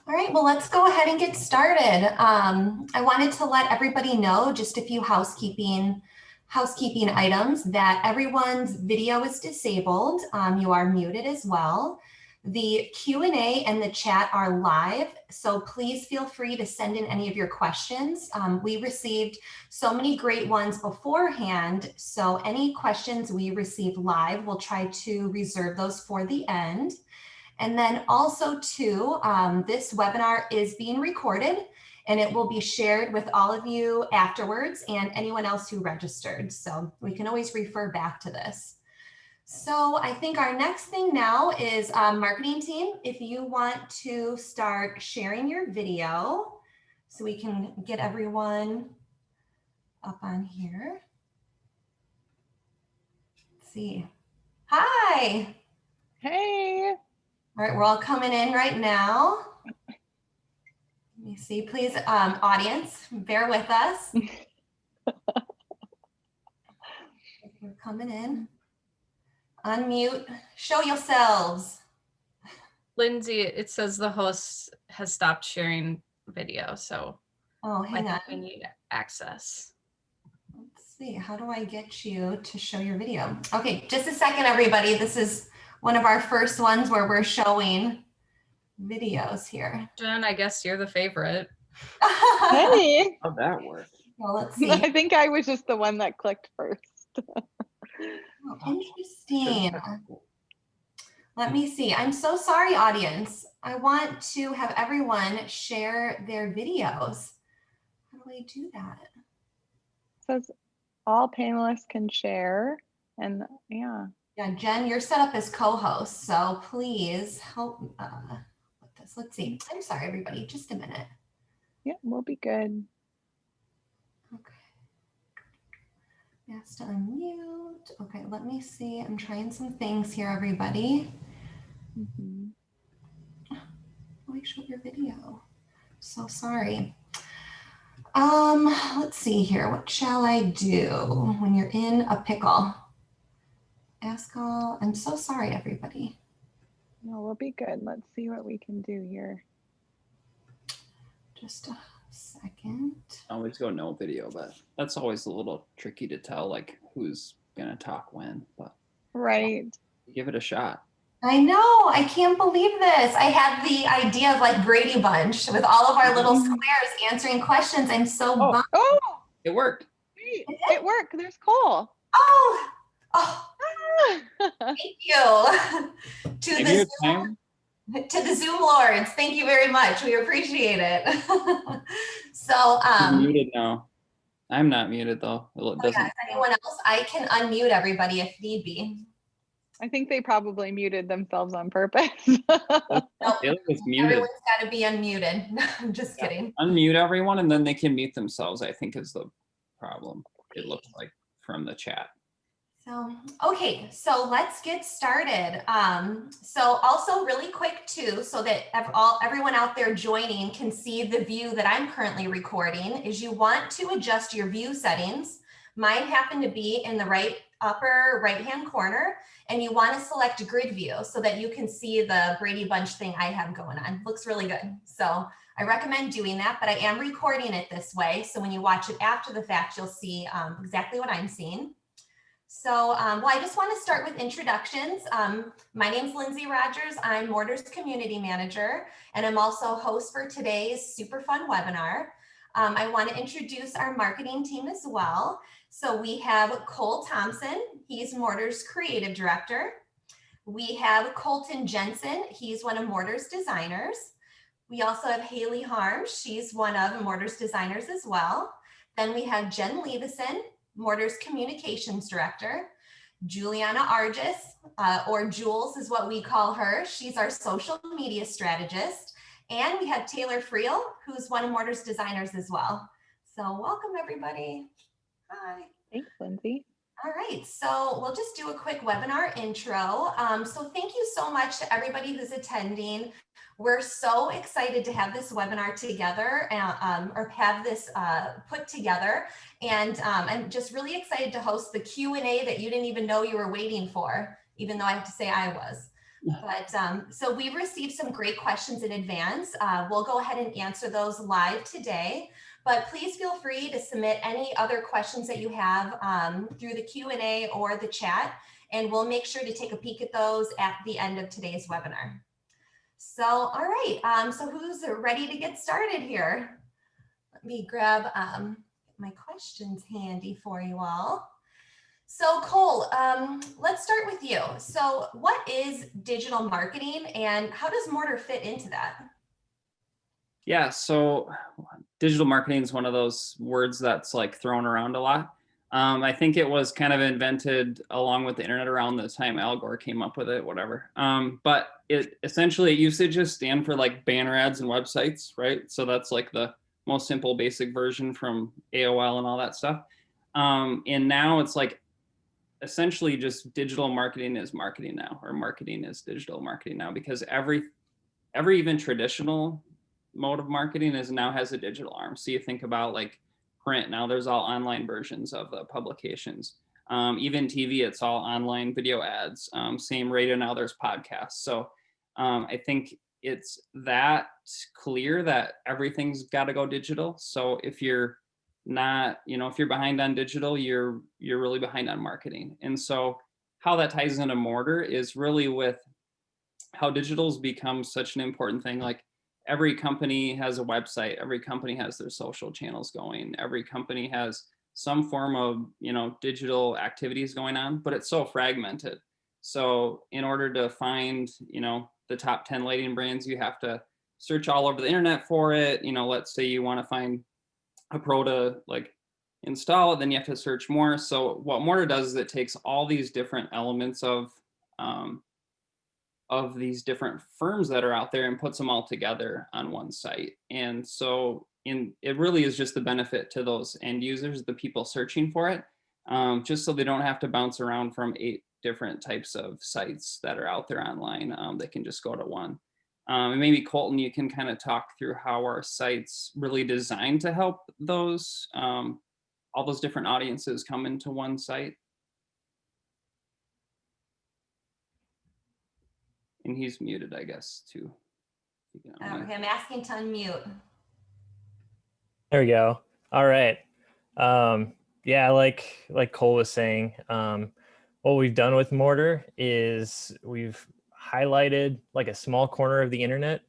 All right, well, let's go ahead and get started. I wanted to let everybody know just a few housekeeping items that everyone's video is disabled. You are muted as well. The Q&A and the chat are live, so please feel free to send in any of your questions. We received so many great ones beforehand, so any questions we receive live, we'll try to reserve those for the end. And then also too, this webinar is being recorded and it will be shared with all of you afterwards and anyone else who registered. So we can always refer back to this. So I think our next thing now is marketing team. If you want to start sharing your video so we can get everyone up on here. Let's see. Hi. Hey. All right, we're all coming in right now. Let me see, please, audience, bear with us. We're coming in. Unmute, show yourselves. Lindsay, it says the host has stopped sharing video, so hang on. we need access. Let's see, how do I get you to show your video? Okay, just a second, everybody. This is one of our first ones where we're showing videos here. Jen, I guess you're the favorite. Hey. How'd that work? Well, let's see. I think I was just the one that clicked first. Oh, interesting. Let me see. I'm so sorry, audience. I want to have everyone share their videos. How do I do that? It says all panelists can share, and yeah. Yeah, Jen, you're set up as co-host, so please help with this. Let's see. I'm sorry, everybody. Just a minute. Yeah, we'll be good. Okay. Yes, to unmute. Okay, let me see. I'm trying some things here, everybody. Oh, I showed your video. So sorry. Let's see here. What shall I do when you're in a pickle? Ask all. I'm so sorry, everybody. No, we'll be good. Let's see what we can do here. Just a second. I always go no video, but that's always a little tricky to tell, like who's gonna talk when. But right, give it a shot. I know. I can't believe this. I had the idea of like Brady Bunch with all of our little squares answering questions. I'm so bummed. Oh, it worked. Wait, it worked. There's Cole. Oh, thank you to the Zoom lords. Thank you very much. We appreciate it. So, I'm muted now. I'm not muted though. It doesn't. Yeah, anyone else? I can unmute everybody if need be. I think they probably muted themselves on purpose. Nope. It's muted. Everyone's got to be unmuted. I'm just kidding. Unmute everyone and then they can mute themselves, I think is the problem. It looks like from the chat. So, okay, so let's get started. So also really quick too, so that everyone out there joining can see the view that I'm currently recording, is you want to adjust your view settings. Mine happen to be in the upper right-hand corner, and you want to select grid view so that you can see the Brady Bunch thing I have going on. Looks really good. So I recommend doing that, but I am recording it this way. So when you watch it after the fact, you'll see exactly what I'm seeing. So, well, I just want to start with introductions. My name's Lindsey Rogers. I'm Mortarr's community manager, and I'm also host for today's super fun webinar. I want to introduce our marketing team as well. So we have Cole Thompson. He's Mortarr's creative director. We have Colton Jensen. He's one of Mortarr's designers. We also have Haley Harms. She's one of Mortarr's designers as well. Then we have Jen Levisen, Mortarr's communications director. Juliana Argis, or Jules is what we call her. She's our social media strategist. And we have Taylor Friel, who's one of Mortarr's designers as well. So welcome everybody. Hi. Thanks, Lindsay. All right, so we'll just do a quick webinar intro. So thank you so much to everybody who's attending. We're so excited to have this webinar together, or have this put together. And I'm just really excited to host the Q&A that you didn't even know you were waiting for, even though I have to say I was. But so we've received some great questions in advance. We'll go ahead and answer those live today, but please feel free to submit any other questions that you have through the Q&A or the chat, and we'll make sure to take a peek at those at the end of today's webinar. So, all right, so who's ready to get started here? Let me grab my questions handy for you all. So Cole, let's start with you. So what is digital marketing and how does Mortarr fit into that? Yeah, so digital marketing is one of those words that's like thrown around a lot. I think it was kind of invented along with the internet around the time Al Gore came up with it, whatever. But it essentially, it used to just stand for like banner ads and websites, right? So that's like the most simple basic version from AOL and all that stuff. And now it's like essentially just digital marketing is marketing now, or marketing is digital marketing now, because every even traditional mode of marketing is now has a digital arm. So you think about like print, now there's all online versions of the publications. Even TV, it's all online video ads. Same radio, now there's podcasts. So I think it's that clear that everything's got to go digital. So if you're not, if you're behind on digital, you're really behind on marketing. And so how that ties into Mortarr is really with how digital's become such an important thing. Like every company has a website, every company has their social channels going, every company has some form of, digital activities going on, but it's so fragmented. So in order to find, the top 10 lighting brands, you have to search all over the internet for it. Let's say you want to find a pro to like install it, then you have to search more. So what Mortarr does is it takes all these different elements of these different firms that are out there and puts them all together on one site. And so it really is just the benefit to those end users, the people searching for it, just so they don't have to bounce around from 8 different types of sites that are out there online. They can just go to one. And maybe Colton, you can kind of talk through how our site's really designed to help those, all those different audiences come into one site. And he's muted, I guess, too. Okay, I'm asking to unmute. There we go. All right. Yeah, like Cole was saying, what we've done with Mortarr is we've highlighted like a small corner of the internet,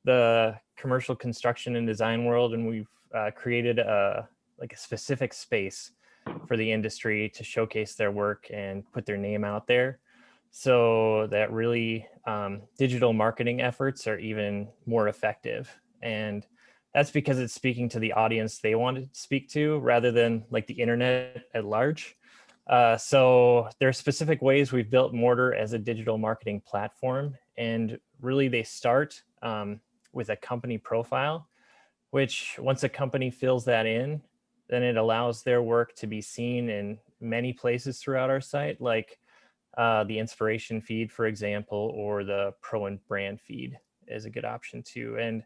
the commercial construction and design world, and we've created a specific space for the industry to showcase their work and put their name out there, so that really digital marketing efforts are even more effective. And that's because it's speaking to the audience they want to speak to rather than like the internet at large. So there are specific ways we've built Mortarr as a digital marketing platform. And really they start with a company profile, which once a company fills that in, then it allows their work to be seen in many places throughout our site, like the inspiration feed, for example, or the pro and brand feed is a good option too. And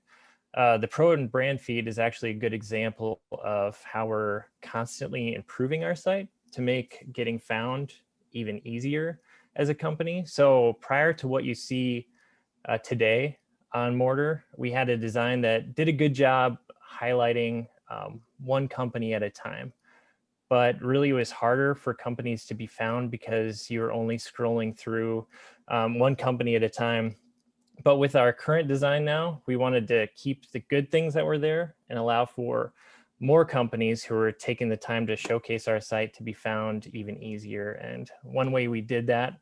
the pro and brand feed is actually a good example of how we're constantly improving our site to make getting found even easier as a company. So prior to what you see today on Mortarr, we had a design that did a good job highlighting one company at a time. But really it was harder for companies to be found because you're only scrolling through one company at a time. But with our current design now, we wanted to keep the good things that were there and allow for more companies who are taking the time to showcase our site to be found even easier. And one way we did that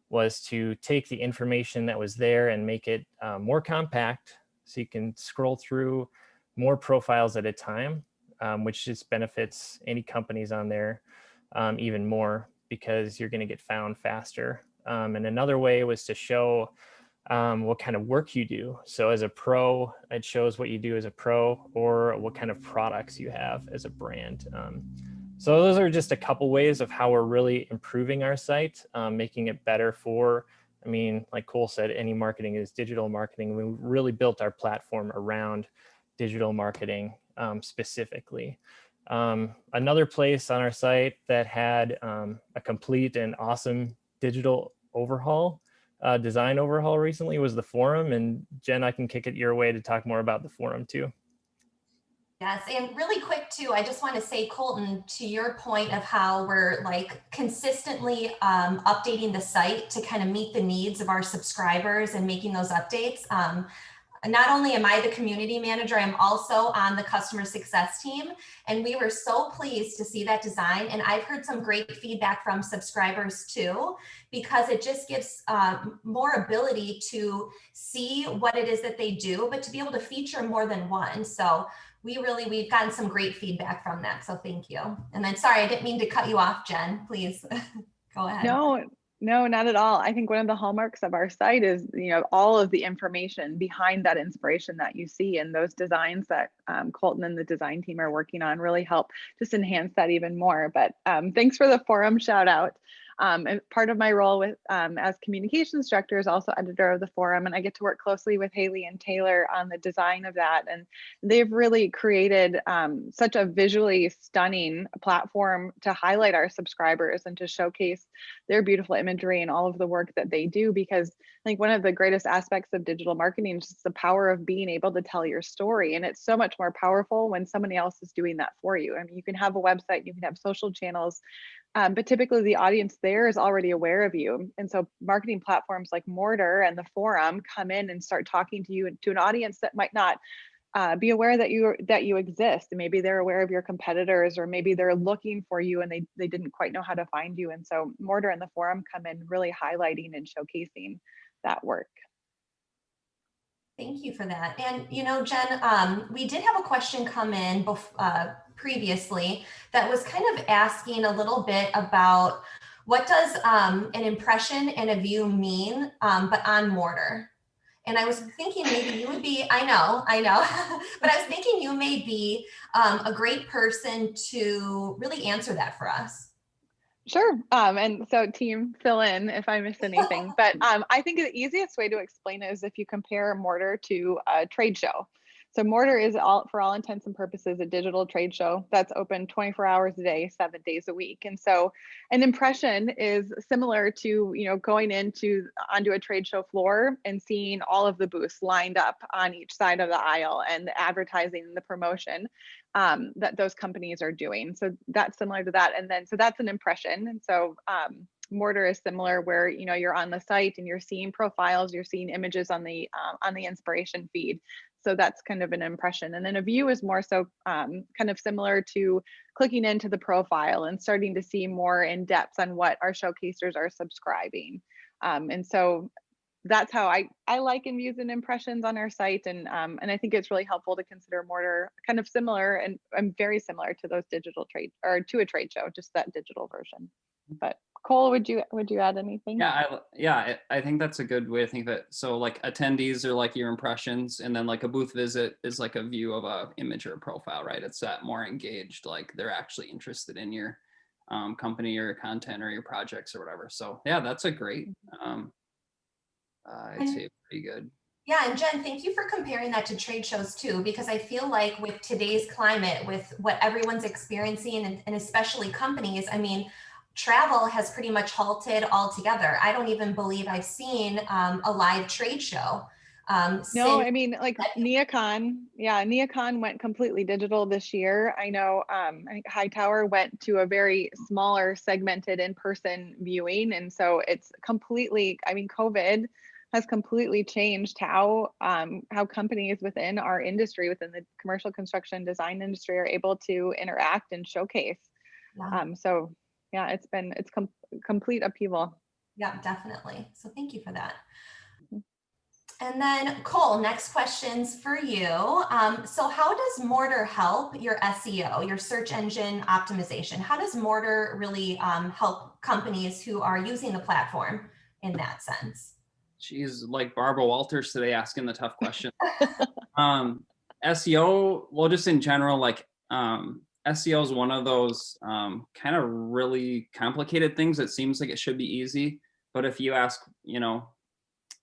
was to take the information that was there and make it more compact, so you can scroll through more profiles at a time, which just benefits any companies on there even more, because you're going to get found faster. And another way was to show what kind of work you do. So as a pro, it shows what you do as a pro, or what kind of products you have as a brand. So those are just a couple ways of how we're really improving our site, making it better for, like Cole said, any marketing is digital marketing. We really built our platform around digital marketing specifically. Another place on our site that had a complete and awesome digital overhaul design overhaul recently was the forum. And Jen, I can kick it your way to talk more about the forum too. Yes, and really quick too, I just want to say, Colton, to your point of how we're like consistently updating the site to kind of meet the needs of our subscribers and making those updates. Not only am I the community manager, I'm also on the customer success team. And we were so pleased to see that design. And I've heard some great feedback from subscribers too, because it just gives more ability to see what it is that they do, but to be able to feature more than one. So we've gotten some great feedback from that. So thank you. And then, sorry, I didn't mean to cut you off, Jen, please go ahead. No, not at all. I think one of the hallmarks of our site is, all of the information behind that inspiration that you see, and those designs that Colton and the design team are working on really help just enhance that even more. But thanks for the forum shout out. And part of my role with as communications director is also editor of the forum, and I get to work closely with Haley and Taylor on the design of that. And they've really created such a visually stunning platform to highlight our subscribers and to showcase their beautiful imagery and all of the work that they do. Because I think one of the greatest aspects of digital marketing is just the power of being able to tell your story. And it's so much more powerful when somebody else is doing that for you. I mean, you can have a website, you can have social channels, but typically the audience there is already aware of you. And so marketing platforms like Mortarr and the forum come in and start talking to you, to an audience that might not be aware that you exist. And maybe they're aware of your competitors, or maybe they're looking for you and they didn't quite know how to find you. And so Mortarr and the forum come in really highlighting and showcasing that work. Thank you for that. And, Jen, we did have a question come in previously that was kind of asking a little bit about what does an impression and a view mean, but on Mortarr. And I was thinking maybe you would be, I know, but I was thinking you may be a great person to really answer that for us. Sure. And so team, fill in if I miss anything. But I think the easiest way to explain it is if you compare Mortarr to a trade show. So Mortarr is, for all intents and purposes, a digital trade show that's open 24 hours a day, 7 days a week. And so an impression is similar to, going onto a trade show floor and seeing all of the booths lined up on each side of the aisle and the advertising and the promotion that those companies are doing. So that's similar to that. And then, so that's an impression. And so Mortarr is similar, where you're on the site and you're seeing profiles, you're seeing images on the inspiration feed. So that's kind of an impression. And then a view is more so kind of similar to clicking into the profile and starting to see more in depth on what our showcasers are subscribing. And so that's how I like and views and impressions on our site. And I think it's really helpful to consider Mortarr kind of similar and very similar to those digital trade, or to a trade show, just that digital version. But Cole, would you add anything? Yeah, I think that's a good way to think of it. So like attendees are like your impressions, and then like a booth visit is like a view of a image or a profile, right? It's that more engaged, like they're actually interested in your company or your content or your projects or whatever. So yeah, that's a great, I'd say pretty good. Yeah, and Jen, thank you for comparing that to trade shows too, because I feel like with today's climate, with what everyone's experiencing, and especially companies, I mean, travel has pretty much halted altogether. I don't even believe I've seen a live trade show. No, I mean, like NeoCon went completely digital this year. I know I think Hightower went to a very smaller segmented in-person viewing. And so it's completely, I mean, COVID has completely changed how companies within our industry, within the commercial construction design industry, are able to interact and showcase. Yeah. So yeah, it's complete upheaval. Yeah, definitely. So thank you for that. And then Cole, next question's for you. So how does Mortarr help your SEO, your search engine optimization? How does Mortarr really help companies who are using the platform in that sense? She's like Barbara Walters today, asking the tough question. SEO, well, just in general, like SEO is one of those kind of really complicated things. It seems like it should be easy, but if you ask,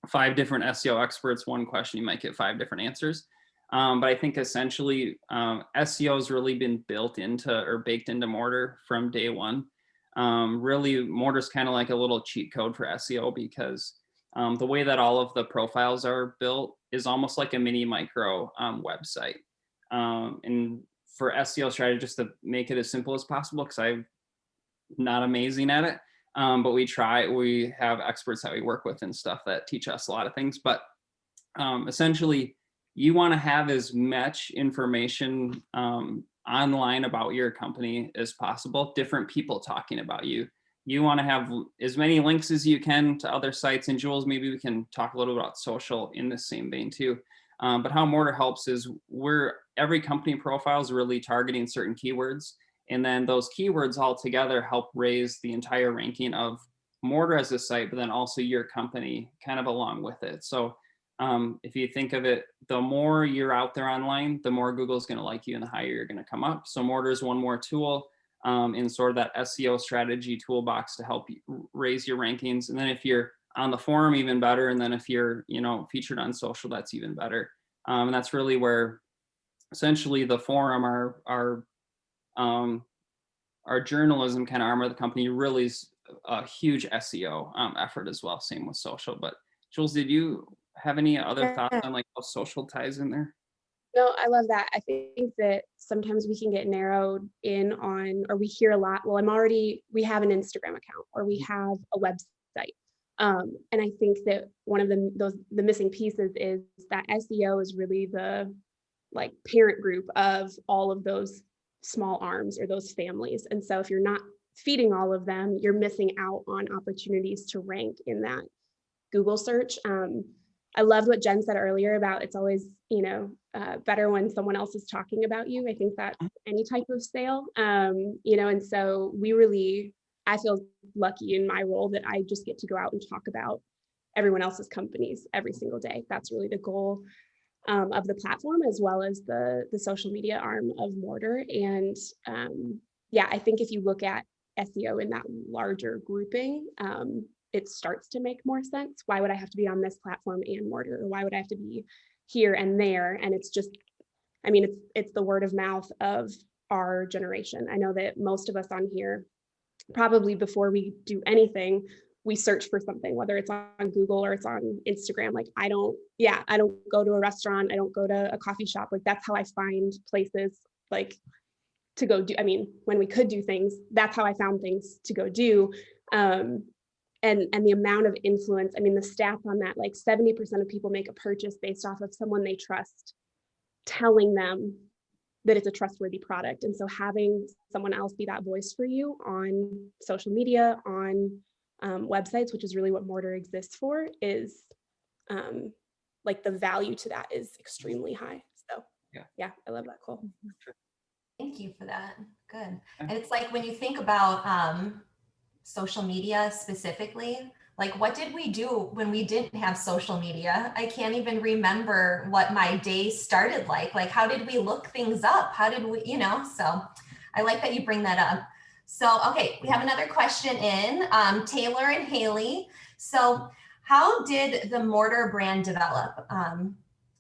5 different SEO experts one question, you might get 5 different answers. But I think essentially SEO has really been built into or baked into Mortarr from day one. Really, Mortarr's kind of like a little cheat code for SEO, because The way that all of the profiles are built is almost like a mini micro website. And for SEO strategy, just to make it as simple as possible, because I'm not amazing at it, but we have experts that we work with and stuff that teach us a lot of things. But essentially, you want to have as much information online about your company as possible, different people talking about you. You want to have as many links as you can to other sites. And Jules, maybe we can talk a little bit about social in the same vein too. But how Mortarr helps is every company profile is really targeting certain keywords. And then those keywords all together help raise the entire ranking of Mortarr as a site, but then also your company kind of along with it. So if you think of it, the more you're out there online, the more Google's going to like you and the higher you're going to come up. So Mortarr is one more tool in sort of that SEO strategy toolbox to help you raise your rankings. And then if you're on the forum, even better. And then if you're, featured on social, that's even better. And that's really where essentially the forum, our journalism kind of arm of the company really is a huge SEO effort as well. Same with social. But Jules, did you have any other thoughts on like how social ties in there? No, I love that. I think that sometimes we can get narrowed in on, or we hear a lot, well, we have an Instagram account or we have a website. And I think that one of the missing pieces is that SEO is really the like parent group of all of those small arms or those families. And so if you're not feeding all of them, you're missing out on opportunities to rank in that Google search. I loved what Jen said earlier about it's always, better when someone else is talking about you. I think that's any type of sale, and so I feel lucky in my role that I just get to go out and talk about everyone else's companies every single day. That's really the goal of the platform, as well as the social media arm of Mortarr. And I think if you look at SEO in that larger grouping, it starts to make more sense. Why would I have to be on this platform and Mortarr? Or why would I have to be here and there? And it's just, it's the word of mouth of our generation. I know that most of us on here, probably before we do anything, we search for something, whether it's on Google or it's on Instagram. Like I don't go to a restaurant. I don't go to a coffee shop. Like that's how I find places like to go do. When we could do things, that's how I found things to go do. And the amount of influence, the stats on that, like 70% of people make a purchase based off of someone they trust telling them that it's a trustworthy product. And so having someone else be that voice for you on social media, on websites, which is really what Mortarr exists for, is like the value to that is extremely high. So yeah, I love that. Cool. Thank you for that. Good. And it's like when you think about social media specifically, like what did we do when we didn't have social media? I can't even remember what my day started like how did we look things up? How did we, so I like that you bring that up. So, okay, we have another question in, Taylor and Haley. So how did the Mortarr brand develop?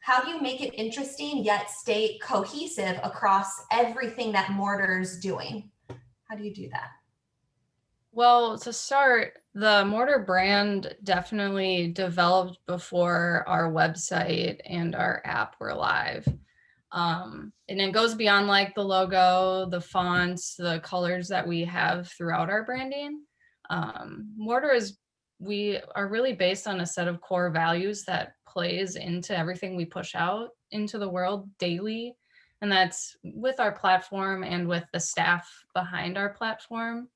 How do you make it interesting yet stay cohesive across everything that Mortarr's doing? How do you do that? Well, to start, the Mortarr brand definitely developed before our website and our app were live. And it goes beyond like the logo, the fonts, the colors that we have throughout our branding. Mortarr we are really based on a set of core values that plays into everything we push out into the world daily. And that's with our platform and with the staff behind our platform.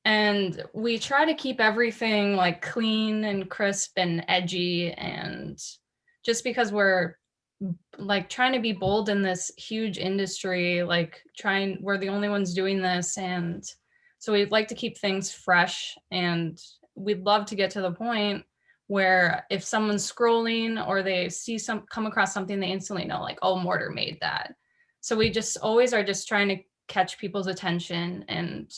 And we try to keep everything like clean and crisp and edgy, and just because we're like trying to be bold in this huge industry, we're the only ones doing this. And so we'd like to keep things fresh, and we'd love to get to the point where if someone's scrolling or they come across something, they instantly know like, oh, Mortarr made that. So we just always are just trying to catch people's attention and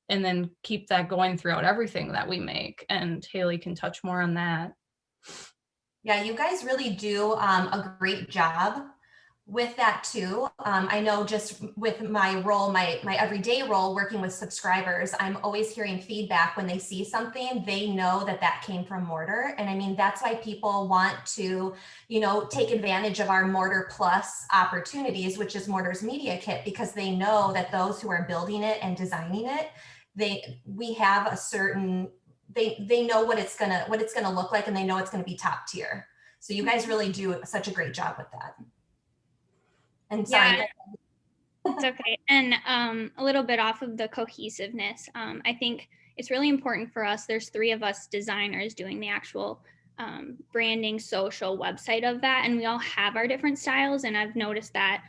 then keep that going throughout everything that we make. And Haley can touch more on that. Yeah, you guys really do a great job with that too, I know just with my role, my everyday role working with subscribers, I'm always hearing feedback when they see something, they know that that came from Mortarr. And I mean, that's why people want to, take advantage of our Mortarr Plus opportunities, which is Mortarr's media kit, because they know that those who are building it and designing it, we have a certain, they know what it's gonna look like, and they know it's gonna be top tier. So you guys really do such a great job with that. And sorry. Yeah, it's okay. And a little bit off of the cohesiveness, I think it's really important for us. There's 3 of us designers doing the actual branding, social, website of that. And we all have our different styles. And I've noticed that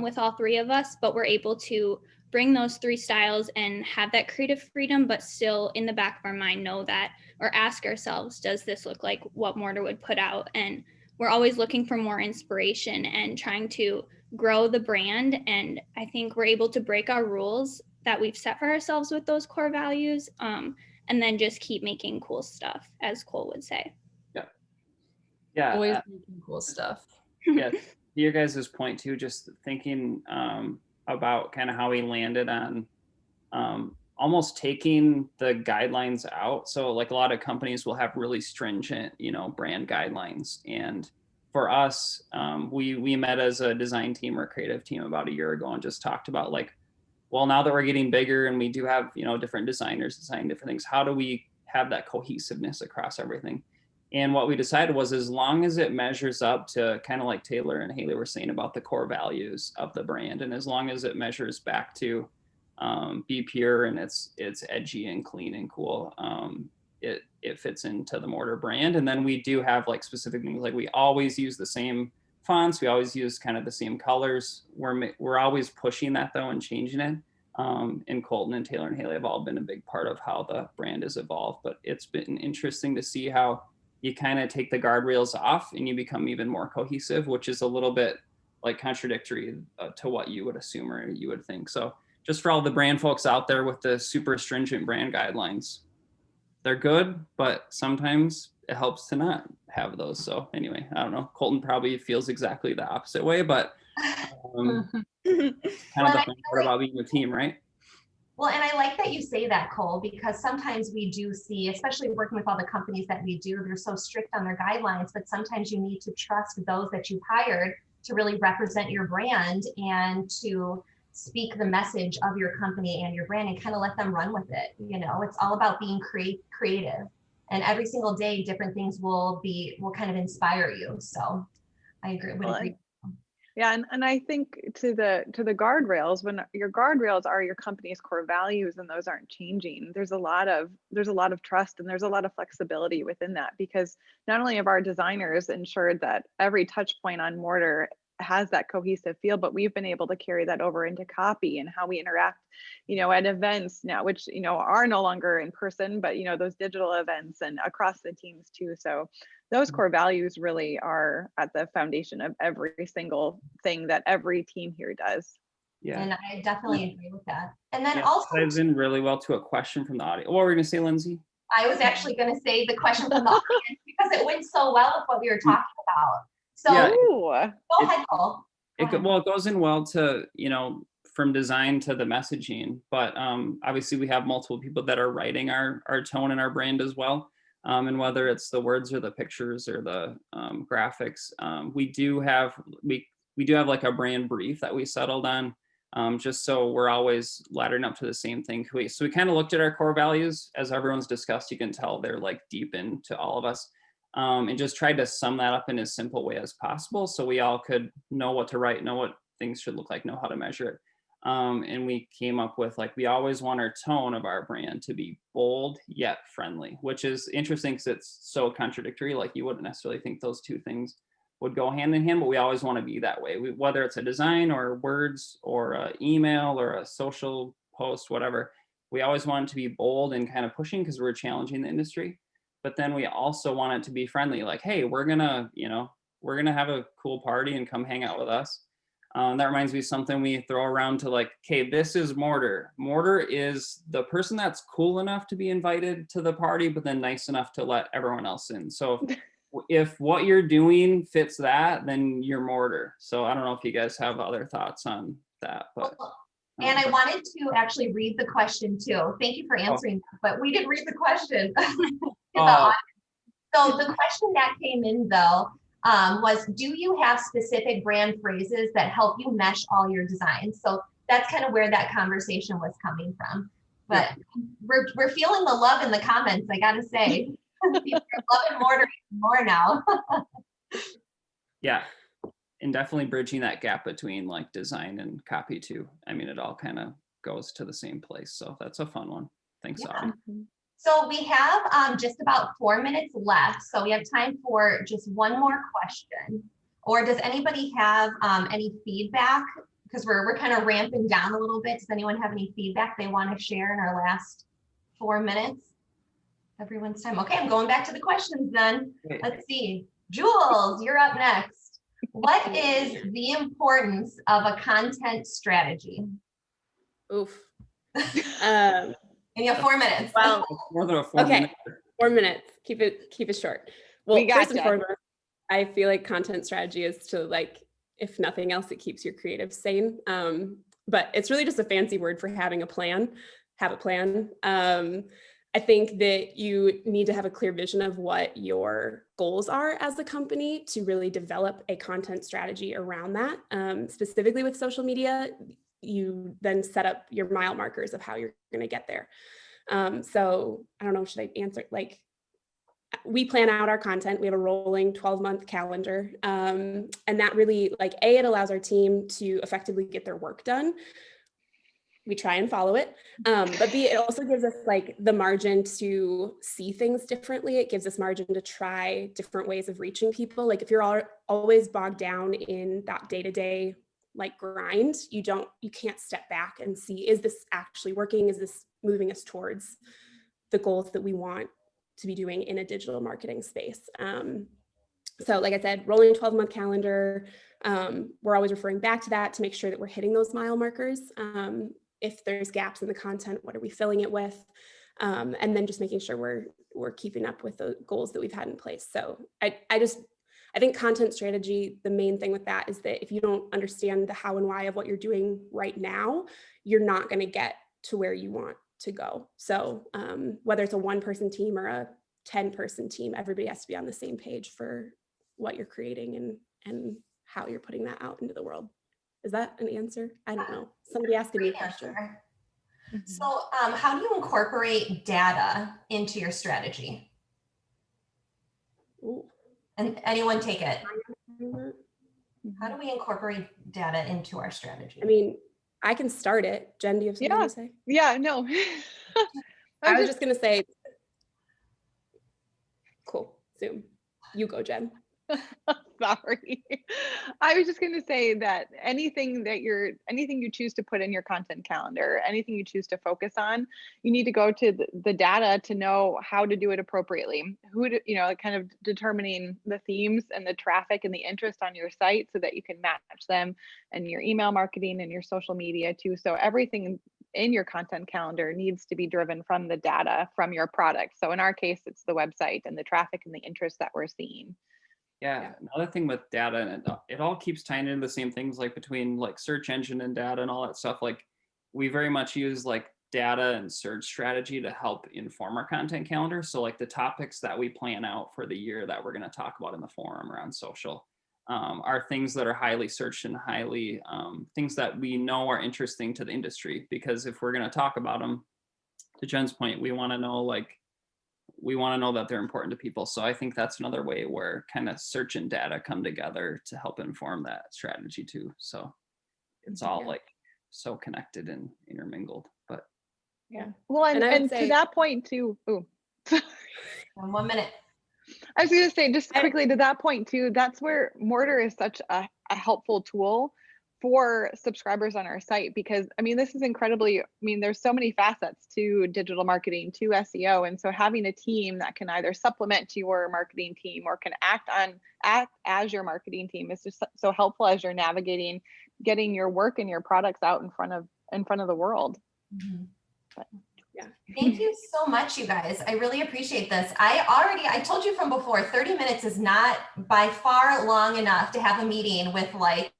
with all 3 of us, but we're able to bring those 3 styles and have that creative freedom, but still in the back of our mind know that, or ask ourselves, does this look like what Mortarr would put out? And we're always looking for more inspiration and trying to grow the brand. And I think we're able to break our rules that we've set for ourselves with those core values, and then just keep making cool stuff, as Cole would say. Yeah. Always making cool stuff. Yeah. Your guys' point too, just thinking about kind of how we landed on almost taking the guidelines out. So like a lot of companies will have really stringent, brand guidelines. And for us, we met as a design team or creative team about a year ago and just talked about like, well, now that we're getting bigger and we do have, different designers designing different things, how do we have that cohesiveness across everything? And what we decided was, as long as it measures up to kind of like Taylor and Haley were saying about the core values of the brand, and as long as it measures back to be pure and it's edgy and clean and cool, it fits into the Mortarr brand. And then we do have like specific things, like we always use the same fonts, we always use kind of the same colors. We're always pushing that though and changing it. And Colton and Taylor and Haley have all been a big part of how the brand has evolved. But it's been interesting to see how you kind of take the guardrails off and you become even more cohesive, which is a little bit like contradictory to what you would assume or you would think. So just for all the brand folks out there with the super stringent brand guidelines, they're good, but sometimes it helps to not have those. So anyway, I don't know. Colton probably feels exactly the opposite way, but kind of the fun part about being a team, right? Well, and I like that you say that, Cole, because sometimes we do see, especially working with all the companies that we do, they're so strict on their guidelines, but sometimes you need to trust those that you've hired to really represent your brand and to speak the message of your company and your brand and kind of let them run with it. It's all about being creative, and every single day, different things will kind of inspire you. So I agree. Yeah, and I think to the guardrails, when your guardrails are your company's core values and those aren't changing, there's a lot of trust and there's a lot of flexibility within that, because not only have our designers ensured that every touch point on Mortarr has that cohesive feel, but we've been able to carry that over into copy and how we interact, at events now, which, are no longer in person, but, those digital events and across the teams too. So those core values really are at the foundation of every single thing that every team here does. Yeah. And I definitely agree with that. And then also ties in really well to a question from the audience. What were you going to say, Lindsay? I was actually going to say the question from the audience because it went so well with what we were talking about. So go ahead, Cole. It goes in well to, from design to the messaging, but obviously we have multiple people that are writing our tone and our brand as well. And whether it's the words or the pictures or the graphics, we do have like a brand brief that we settled on, just so we're always laddering up to the same thing. So we kind of looked at our core values, as everyone's discussed. You can tell they're like deep into all of us, and just tried to sum that up in as simple way as possible, so we all could know what to write, know what things should look like, know how to measure it. And we came up with, like, we always want our tone of our brand to be bold yet friendly, which is interesting because it's so contradictory. Like, you wouldn't necessarily think those two things would go hand in hand, but we always want to be that way. Whether it's a design or words or an email or a social post, whatever, we always want it to be bold and kind of pushing because we're challenging the industry. But then we also want it to be friendly. Like, hey, we're gonna have a cool party and come hang out with us. That reminds me of something we throw around to, like, okay, this is Mortarr. Mortarr is the person that's cool enough to be invited to the party, but then nice enough to let everyone else in. So if what you're doing fits that, then you're Mortarr. So I don't know if you guys have other thoughts on that, but. And I wanted to actually read the question too. Thank you for answering that, but we didn't read the question. So the question that came in though, was, do you have specific brand phrases that help you mesh all your designs? So that's kind of where that conversation was coming from. But we're feeling the love in the comments, I gotta say. People are loving Mortarr more now. Yeah. And definitely bridging that gap between like design and copy too. I mean, it all kind of goes to the same place. So that's a fun one. Thanks, Autumn. So we have just about 4 minutes left. So we have time for just one more question. Or does anybody have any feedback? Because we're kind of ramping down a little bit. Does anyone have any feedback they want to share in our last 4 minutes? Everyone's time. Okay, I'm going back to the questions then. Let's see. Jules, you're up next. What is the importance of a content strategy? Oof. And you have 4 minutes. Well, More than a 4 minute. 4 minutes. Keep it short. Well, We got first and ya. foremost, I feel like content strategy is to, like, if nothing else, it keeps your creative sane. But it's really just a fancy word for having a plan. Have a plan. I think that you need to have a clear vision of what your goals are as a company to really develop a content strategy around that. Specifically with social media, you then set up your mile markers of how you're going to get there. So I don't know, should I answer? Like, we plan out our content. We have a rolling 12-month calendar. And that really, like, it allows our team to effectively get their work done. We try and follow it, but B, it also gives us like the margin to see things differently. It gives us margin to try different ways of reaching people. Like if you're always bogged down in that day-to-day like grind, you can't step back and see, is this actually working? Is this moving us towards the goals that we want to be doing in a digital marketing space? So like I said, rolling 12-month calendar, we're always referring back to that to make sure that we're hitting those mile markers. If there's gaps in the content, what are we filling it with? And then just making sure we're keeping up with the goals that we've had in place. So I think content strategy, the main thing with that is that if you don't understand the how and why of what you're doing right now, you're not going to get to where you want to go. So whether it's a 1-person team or a 10-person team, everybody has to be on the same page for what you're creating and how you're putting that out into the world. Is that an answer? I don't know. Somebody asked me a question. So how do you incorporate data into your strategy? Ooh. And anyone take it. How do we incorporate data into our strategy? I mean, I can start it. Jen, do you have something to say? Yeah, no. I was just going to say, cool, Zoom. You go, Jen. Sorry. I was just going to say that anything you choose to put in your content calendar, anything you choose to focus on, you need to go to the data to know how to do it appropriately. Kind of determining the themes and the traffic and the interest on your site so that you can match them and your email marketing and your social media too. So everything in your content calendar needs to be driven from the data from your product. So in our case, it's the website and the traffic and the interest that we're seeing. Yeah, another thing with data, and it all keeps tying into the same things, like between like search engine and data and all that stuff. Like we very much use like data and search strategy to help inform our content calendar. So like the topics that we plan out for the year that we're going to talk about in the forum or on social are things that are highly searched and highly things that we know are interesting to the industry. Because if we're going to talk about them, to Jen's point, we want to know that they're important to people. So I think that's another way where kind of search and data come together to help inform that strategy too. So it's all like so connected and intermingled, but yeah. Well, and to that point too, 1 minute. I was going to say just quickly to that point too, that's where Mortarr is such a helpful tool for subscribers on our site, because this is there's so many facets to digital marketing, to SEO. And so having a team that can either supplement to your marketing team or can act as your marketing team is just so helpful as you're navigating, getting your work and your products out in front of the world. Mm-hmm. Thank you so much, you guys. I really appreciate this. I told you from before, 30 minutes is not by far long enough to have a meeting with like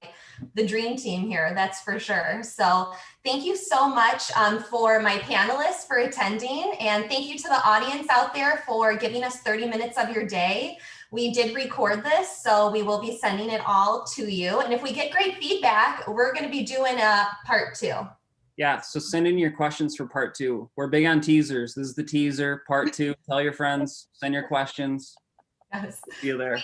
the dream team here, that's for sure. So thank you so much for my panelists for attending, and thank you to the audience out there for giving us 30 minutes of your day. We did record this, so we will be sending it all to you. And if we get great feedback, we're going to be doing a part 2. Yeah, so send in your questions for part 2. We're big on teasers. This is the teaser, part 2. Tell your friends, send your questions. Yes. See you there.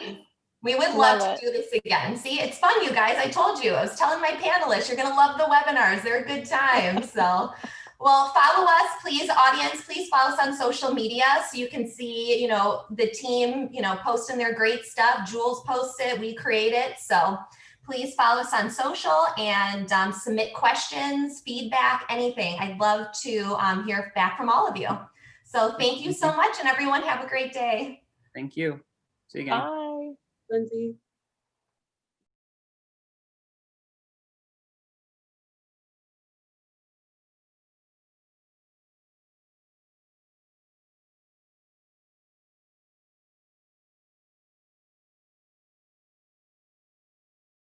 We would love to do this again. See, it's fun, you guys. I told you. I was telling my panelists, you're going to love the webinars. They're a good time. So, well, follow us, please, audience. Please follow us on social media so you can see, the team, posting their great stuff. Jules posts it. We create it. So please follow us on social and submit questions, feedback, anything. I'd love to hear back from all of you. So thank you so much, and everyone have a great day. Thank you. See you again. Bye. Lindsay.